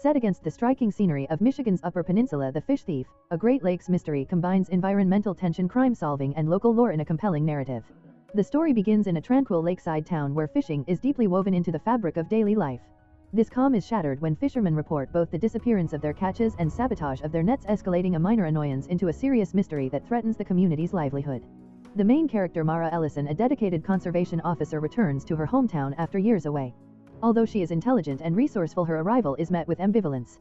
Set against the striking scenery of Michigan's Upper Peninsula, The Fish Thief, a Great Lakes mystery, combines environmental tension, crime solving, and local lore in a compelling narrative. The story begins in a tranquil lakeside town where fishing is deeply woven into the fabric of daily life. This calm is shattered when fishermen report both the disappearance of their catches and sabotage of their nets, escalating a minor annoyance into a serious mystery that threatens the community's livelihood. The main character, Mara Ellison, a dedicated conservation officer, returns to her hometown after years away. Although she is intelligent and resourceful, her arrival is met with ambivalence.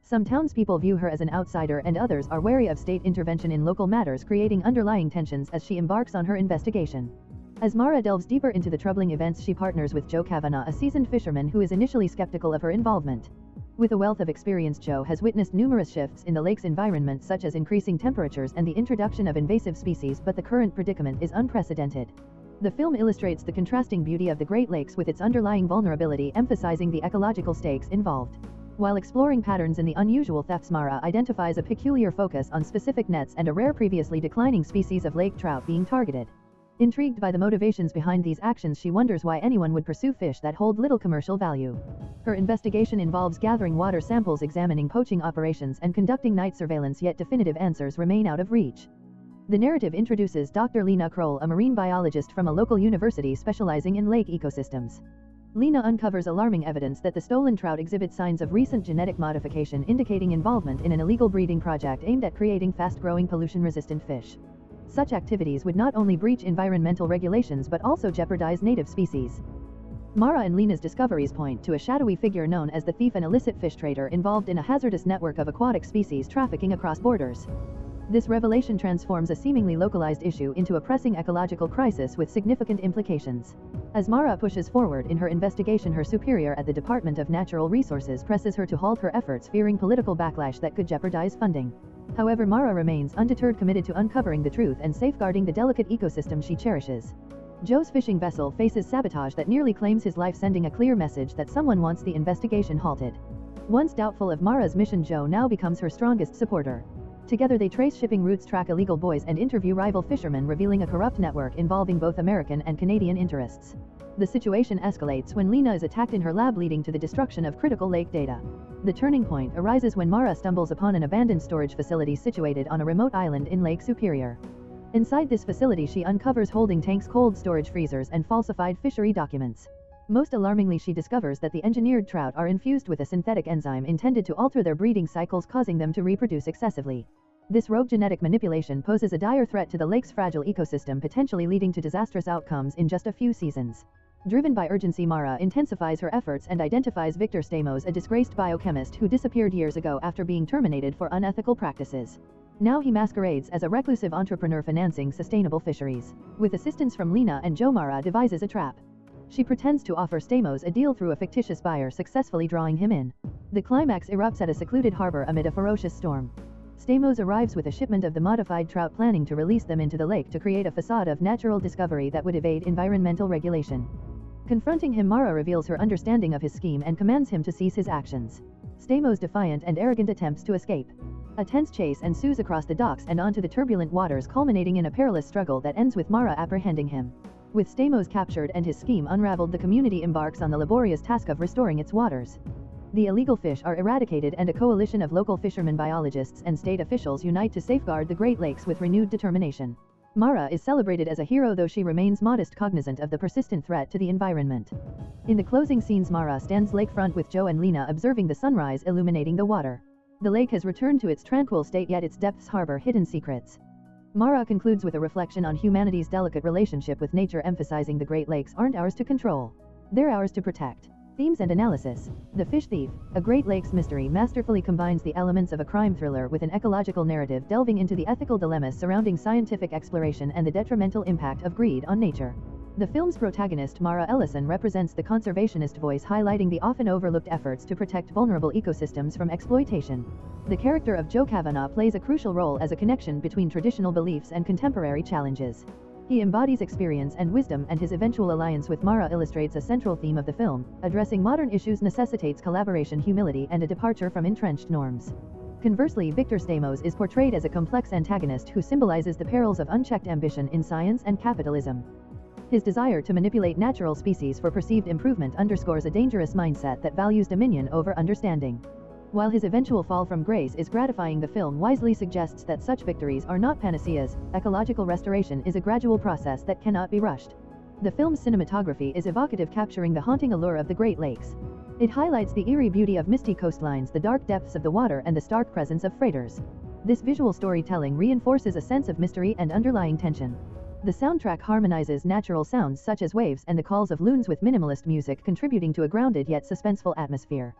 Some townspeople view her as an outsider and others are wary of state intervention in local matters, creating underlying tensions as she embarks on her investigation. As Mara delves deeper into the troubling events, she partners with Joe Kavanagh, a seasoned fisherman who is initially skeptical of her involvement. With a wealth of experience, Joe has witnessed numerous shifts in the lake's environment, such as increasing temperatures and the introduction of invasive species, but the current predicament is unprecedented. The film illustrates the contrasting beauty of the Great Lakes with its underlying vulnerability, emphasizing the ecological stakes involved. While exploring patterns in the unusual thefts, Mara identifies a peculiar focus on specific nets and a rare, previously declining species of lake trout being targeted. Intrigued by the motivations behind these actions, she wonders why anyone would pursue fish that hold little commercial value. Her investigation involves gathering water samples, examining poaching operations, and conducting night surveillance, yet definitive answers remain out of reach. The narrative introduces Dr. Lena Kroll, a marine biologist from a local university specializing in lake ecosystems. Lena uncovers alarming evidence that the stolen trout exhibit signs of recent genetic modification, indicating involvement in an illegal breeding project aimed at creating fast-growing, pollution-resistant fish. Such activities would not only breach environmental regulations but also jeopardize native species. Mara and Lena's discoveries point to a shadowy figure known as the Thief, an illicit fish trader involved in a hazardous network of aquatic species trafficking across borders. This revelation transforms a seemingly localized issue into a pressing ecological crisis with significant implications. As Mara pushes forward in her investigation, her superior at the Department of Natural Resources presses her to halt her efforts, fearing political backlash that could jeopardize funding. However, Mara remains undeterred, committed to uncovering the truth and safeguarding the delicate ecosystem she cherishes. Joe's fishing vessel faces sabotage that nearly claims his life, sending a clear message that someone wants the investigation halted. Once doubtful of Mara's mission, Joe now becomes her strongest supporter. Together they trace shipping routes, track illegal buoys, and interview rival fishermen, revealing a corrupt network involving both American and Canadian interests. The situation escalates when Lena is attacked in her lab, leading to the destruction of critical lake data. The turning point arises when Mara stumbles upon an abandoned storage facility situated on a remote island in Lake Superior. Inside this facility, she uncovers holding tanks, cold storage freezers, and falsified fishery documents. Most alarmingly, she discovers that the engineered trout are infused with a synthetic enzyme intended to alter their breeding cycles, causing them to reproduce excessively. This rogue genetic manipulation poses a dire threat to the lake's fragile ecosystem, potentially leading to disastrous outcomes in just a few seasons. Driven by urgency, Mara intensifies her efforts and identifies Victor Stamos, a disgraced biochemist who disappeared years ago after being terminated for unethical practices. Now he masquerades as a reclusive entrepreneur financing sustainable fisheries. With assistance from Lena and Joe, Mara devises a trap. She pretends to offer Stamos a deal through a fictitious buyer, successfully drawing him in. The climax erupts at a secluded harbor amid a ferocious storm. Stamos arrives with a shipment of the modified trout, planning to release them into the lake to create a facade of natural discovery that would evade environmental regulation. Confronting him, Mara reveals her understanding of his scheme and commands him to cease his actions. Stamos, defiant and arrogant, attempts to escape. A tense chase ensues across the docks and onto the turbulent waters, culminating in a perilous struggle that ends with Mara apprehending him. With Stamos captured and his scheme unraveled, the community embarks on the laborious task of restoring its waters. The illegal fish are eradicated and a coalition of local fishermen, biologists, and state officials unite to safeguard the Great Lakes with renewed determination. Mara is celebrated as a hero, though she remains modest, cognizant of the persistent threat to the environment. In the closing scenes, Mara stands lakefront with Joe and Lena, observing the sunrise illuminating the water. The lake has returned to its tranquil state, yet its depths harbor hidden secrets. Mara concludes with a reflection on humanity's delicate relationship with nature, emphasizing the Great Lakes aren't ours to control. They're ours to protect. Themes and analysis. The Fish Thief, a Great Lakes mystery, masterfully combines the elements of a crime thriller with an ecological narrative, delving into the ethical dilemmas surrounding scientific exploration and the detrimental impact of greed on nature. The film's protagonist, Mara Ellison, represents the conservationist voice, highlighting the often overlooked efforts to protect vulnerable ecosystems from exploitation. The character of Joe Kavanagh plays a crucial role as a connection between traditional beliefs and contemporary challenges. He embodies experience and wisdom, and his eventual alliance with Mara illustrates a central theme of the film. Addressing modern issues necessitates collaboration, humility, and a departure from entrenched norms. Conversely, Victor Stamos is portrayed as a complex antagonist who symbolizes the perils of unchecked ambition in science and capitalism. His desire to manipulate natural species for perceived improvement underscores a dangerous mindset that values dominion over understanding. While his eventual fall from grace is gratifying, the film wisely suggests that such victories are not panaceas. Ecological restoration is a gradual process that cannot be rushed. The film's cinematography is evocative, capturing the haunting allure of the Great Lakes. It highlights the eerie beauty of misty coastlines, the dark depths of the water, and the stark presence of freighters. This visual storytelling reinforces a sense of mystery and underlying tension. The soundtrack harmonizes natural sounds such as waves and the calls of loons with minimalist music, contributing to a grounded yet suspenseful atmosphere.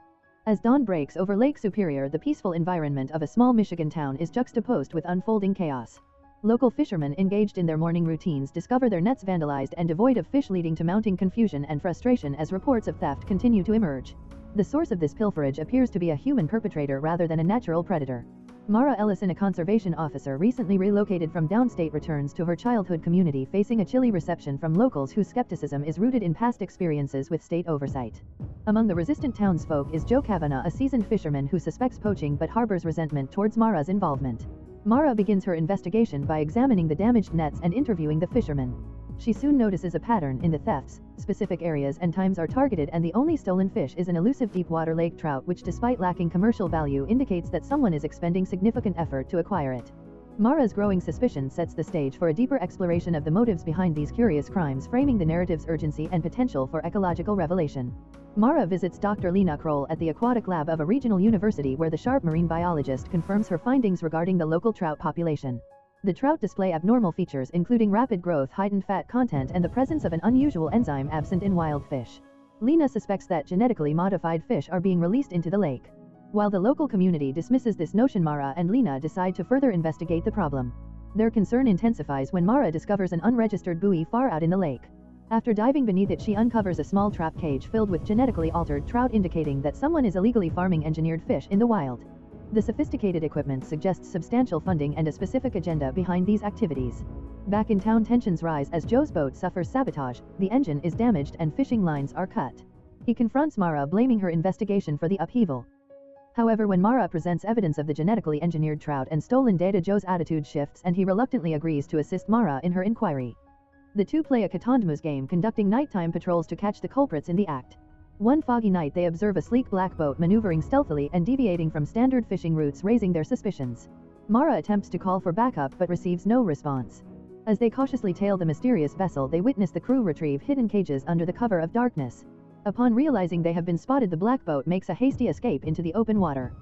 As dawn breaks over Lake Superior, the peaceful environment of a small Michigan town is juxtaposed with unfolding chaos. Local fishermen engaged in their morning routines discover their nets vandalized and devoid of fish, leading to mounting confusion and frustration as reports of theft continue to emerge. The source of this pilferage appears to be a human perpetrator rather than a natural predator. Mara Ellison, a conservation officer recently relocated from downstate, returns to her childhood community facing a chilly reception from locals whose skepticism is rooted in past experiences with state oversight. Among the resistant townsfolk is Joe Kavanagh, a seasoned fisherman who suspects poaching but harbors resentment towards Mara's involvement. Mara begins her investigation by examining the damaged nets and interviewing the fishermen. She soon notices a pattern in the thefts. Specific areas and times are targeted, and the only stolen fish is an elusive deep-water lake trout, which, despite lacking commercial value, indicates that someone is expending significant effort to acquire it. Mara's growing suspicion sets the stage for a deeper exploration of the motives behind these curious crimes, framing the narrative's urgency and potential for ecological revelation. Mara visits Dr. Lena Kroll at the aquatic lab of a regional university, where the sharp marine biologist confirms her findings regarding the local trout population. The trout display abnormal features, including rapid growth, heightened fat content, and the presence of an unusual enzyme absent in wild fish. Lena suspects that genetically modified fish are being released into the lake. While the local community dismisses this notion, Mara and Lena decide to further investigate the problem. Their concern intensifies when Mara discovers an unregistered buoy far out in the lake. After diving beneath it, she uncovers a small trap cage filled with genetically altered trout, indicating that someone is illegally farming engineered fish in the wild. The sophisticated equipment suggests substantial funding and a specific agenda behind these activities. Back in town, tensions rise as Joe's boat suffers sabotage. The engine is damaged and fishing lines are cut. He confronts Mara, blaming her investigation for the upheaval. However, when Mara presents evidence of the genetically engineered trout and stolen data, Joe's attitude shifts and he reluctantly agrees to assist Mara in her inquiry. The two play a cat-and-mouse game, conducting nighttime patrols to catch the culprits in the act. One foggy night, they observe a sleek black boat maneuvering stealthily and deviating from standard fishing routes, raising their suspicions. Mara attempts to call for backup but receives no response. As they cautiously tail the mysterious vessel, they witness the crew retrieve hidden cages under the cover of darkness. Upon realizing they have been spotted, the black boat makes a hasty escape into the open water.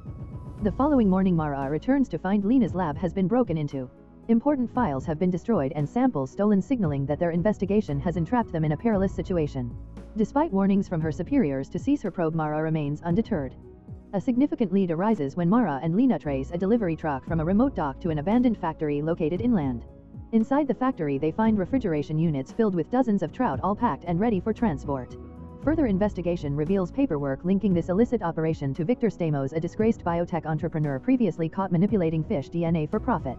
The following morning, Mara returns to find Lena's lab has been broken into. Important files have been destroyed and samples stolen, signaling that their investigation has entrapped them in a perilous situation. Despite warnings from her superiors to cease her probe, Mara remains undeterred. A significant lead arises when Mara and Lena trace a delivery truck from a remote dock to an abandoned factory located inland. Inside the factory, they find refrigeration units filled with dozens of trout, all packed and ready for transport. Further investigation reveals paperwork linking this illicit operation to Victor Stamos, a disgraced biotech entrepreneur previously caught manipulating fish DNA for profit.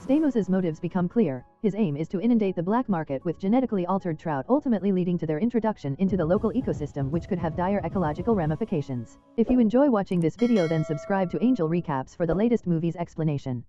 Stamos's motives become clear. His aim is to inundate the black market with genetically altered trout, ultimately leading to their introduction into the local ecosystem, which could have dire ecological ramifications. If you enjoy watching this video, then subscribe to Angel Recaps for the latest movies explanation.